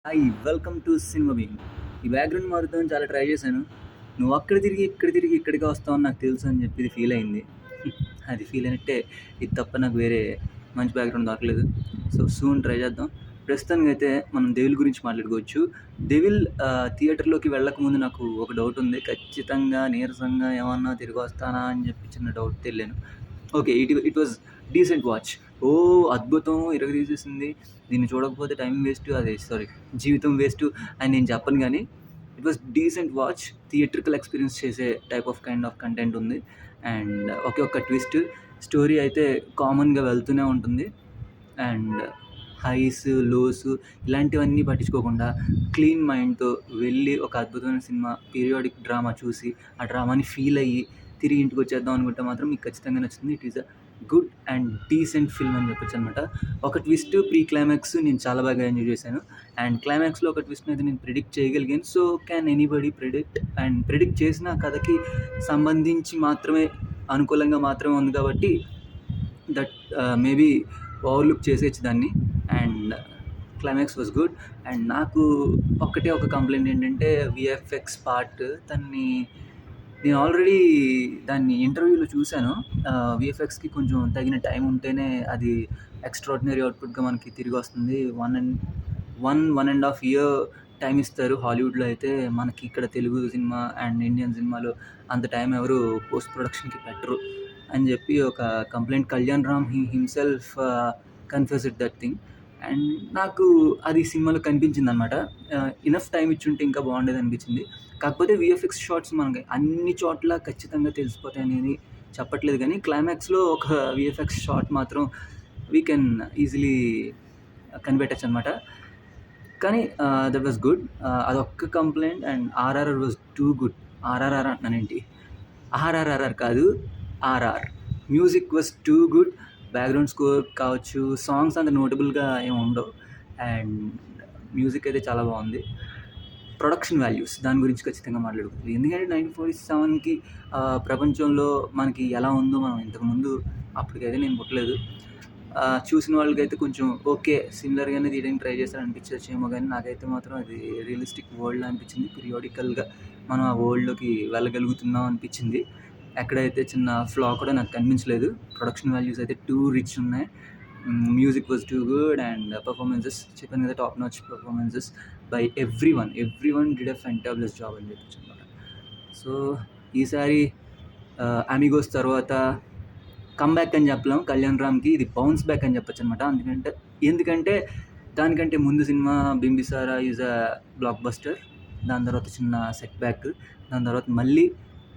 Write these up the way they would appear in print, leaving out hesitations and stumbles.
Hi, welcome to cinema beam. ఈ background మారుద్దామని చాలా try చేశాను. నువ్వు అక్కడ తిరిగి ఇక్కడ తిరిగి ఇక్కడికి వస్తావని నాకు తెలుసు అని చెప్పి ఇది ఫీల్ అయింది. అది ఫీల్ అయినట్టే. ఇది తప్ప నాకు వేరే మంచి బ్యాక్గ్రౌండ్ దొరకలేదు. సో సూన్ ట్రై చేద్దాం. ప్రస్తుతానికి అయితే మనం డెవిల్ గురించి మాట్లాడుకోవచ్చు. డెవిల్ థియేటర్లోకి వెళ్ళకముందు నాకు ఒక డౌట్ ఉంది. ఖచ్చితంగా నీరసంగా ఏమన్నా తిరిగి వస్తానా అని చెప్పి చిన్న డౌట్ తెలియను. Okay, it was decent watch. ఓ అద్భుతం, ఇరగదీసేసింది. దీన్ని చూడకపోతే టైం వేస్ట్, అదే సారీ జీవితం వేస్ట్ అని నేను చెప్పను. కానీ it was decent watch. Theatrical experience చేసే type of kind of content ఉంది. అండ్ ఒకే ఒక్క ట్విస్ట్, స్టోరీ అయితే కామన్గా వెళ్తూనే ఉంటుంది. అండ్ హైస్ లోస్ ఇలాంటివన్నీ పట్టించుకోకుండా క్లీన్ మైండ్తో వెళ్ళి ఒక అద్భుతమైన సినిమా, పీరియాడిక్ డ్రామా చూసి ఆ డ్రామాని ఫీల్ అయ్యి తిరిగి ఇంటికి వచ్చేద్దాం అనుకుంటే మాత్రం మీకు ఖచ్చితంగా నచ్చుతుంది. It is a good and decent film అని చెప్పొచ్చు అనమాట. ఒక ట్విస్ట్, ప్రీ క్లైమాక్స్ నేను చాలా బాగా ఎంజాయ్ చేశాను. అండ్ క్లైమాక్స్లో ఒక ట్విస్ట్ని అయితే నేను ప్రిడిక్ట్ చేయగలిగాను. So can anybody predict. And predict చేసిన కథకి సంబంధించి మాత్రమే, అనుకూలంగా మాత్రమే ఉంది కాబట్టి దట్ మేబీ ఓవర్లుక్ చేసేయచ్చు దాన్ని. And climax was good. And నాకు ఒక్కటే ఒక కంప్లైంట్ ఏంటంటే విఎఫ్ఎక్స్ పార్ట్. నేను ఆల్రెడీ దాన్ని ఇంటర్వ్యూలో చూశాను. విఎఫ్ఎక్స్కి కొంచెం తగిన టైం ఉంటేనే అది ఎక్స్ట్రాడినరీ అవుట్పుట్గా మనకి తిరిగి వస్తుంది. 1.5 ఇయర్ టైం ఇస్తారు హాలీవుడ్లో. అయితే మనకి ఇక్కడ తెలుగు సినిమా అండ్ ఇండియన్ సినిమాలో అంత టైం ఎవరు పోస్ట్ ప్రొడక్షన్కి పెట్టరు అని చెప్పి ఒక complaint Kalyan Ram himself confessed that thing. And నాకు అది సినిమాలో కనిపించింది అనమాట. ఇనఫ్ టైం ఇచ్చుంటే ఇంకా బాగుండేది అనిపించింది. కాకపోతే విఎఫ్ఎక్స్ షాట్స్ మనకి అన్ని చోట్ల ఖచ్చితంగా తెలిసిపోతాయి అనేది చెప్పట్లేదు. కానీ క్లైమాక్స్లో ఒక విఎఫ్ఎక్స్ షాట్ మాత్రం వీ కెన్ ఈజీలీ కనిపెట్టచ్చు అనమాట. కానీ దట్ వాజ్ గుడ్. అదొక్క complaint. And RRR was too good. RRR అంటున్నానేంటి, ఆర్ఆర్ఆర్ఆర్ కాదు, RR. Music was too good. Background score కావచ్చు, సాంగ్స్ అంత నోటబుల్గా ఏమి ఉండవు. అండ్ మ్యూజిక్ అయితే చాలా బాగుంది. ప్రొడక్షన్ వాల్యూస్ దాని గురించి ఖచ్చితంగా మాట్లాడుకోవాలి. ఎందుకంటే 1947కి ప్రపంచంలో మనకి ఎలా ఉందో మనం ఇంతకుముందు అప్పటికైతే నేను పుట్టలేదు. చూసిన వాళ్ళకైతే కొంచెం ఓకే సిమిలర్గానే తీయడానికి ట్రై చేస్తారు అనిపించచ్చేమో. కానీ నాకైతే మాత్రం అది రియలిస్టిక్ వరల్డ్ అనిపించింది. పీరియాడికల్గా మనం ఆ వరల్డ్లోకి వెళ్ళగలుగుతున్నాం అనిపించింది. ఎక్కడైతే చిన్న ఫ్లా కూడా నాకు కనిపించలేదు. ప్రొడక్షన్ వాల్యూస్ అయితే టూ రిచ్ ఉన్నాయి. Music was too good. And performances చెప్పాను కదా, top notch performances by everyone did a fantabulous job అని చెప్పచ్చు అనమాట. సో ఈసారి అమిగోస్ తర్వాత కమ్బ్యాక్ అని చెప్పలేం కళ్యాణ్ రామ్కి, ఇది బౌన్స్ బ్యాక్ అని చెప్పచ్చు అనమాట. ఎందుకంటే దానికంటే ముందు cinema Bimbisara is a block buster. దాని తర్వాత చిన్న సెట్ బ్యాక్. దాని తర్వాత మళ్ళీ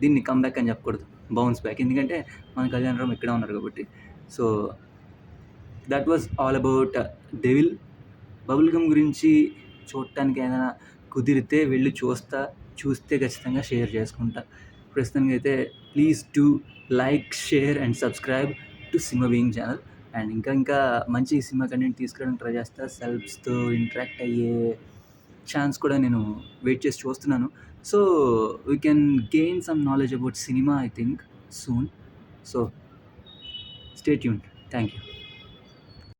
దీన్ని కమ్బ్యాక్ అని చెప్పకూడదు, బౌన్స్ బ్యాక్. ఎందుకంటే మన కళ్యాణ్ రామ్ ఇక్కడే ఉన్నారు కాబట్టి. So that was all about devil. Bubble gum గురించి చూడటానికి ఏదైనా కుదిరితే వెళ్ళి చూస్తే ఖచ్చితంగా షేర్ చేసుకుంటా. ప్రస్తుతానికి అయితే please do like, share and subscribe to cinema being channel. And ఇంకా మంచి సినిమా కంటెంట్ తీసుకురావడానికి ట్రై చేస్తా. సెల్ఫ్స్తో ఇంటరాక్ట్ అయ్యే ఛాన్స్ కూడా నేను వెయిట్ చేసి చూస్తున్నాను. So we can gain some knowledge about cinema I think soon. So stay tuned. Thank you.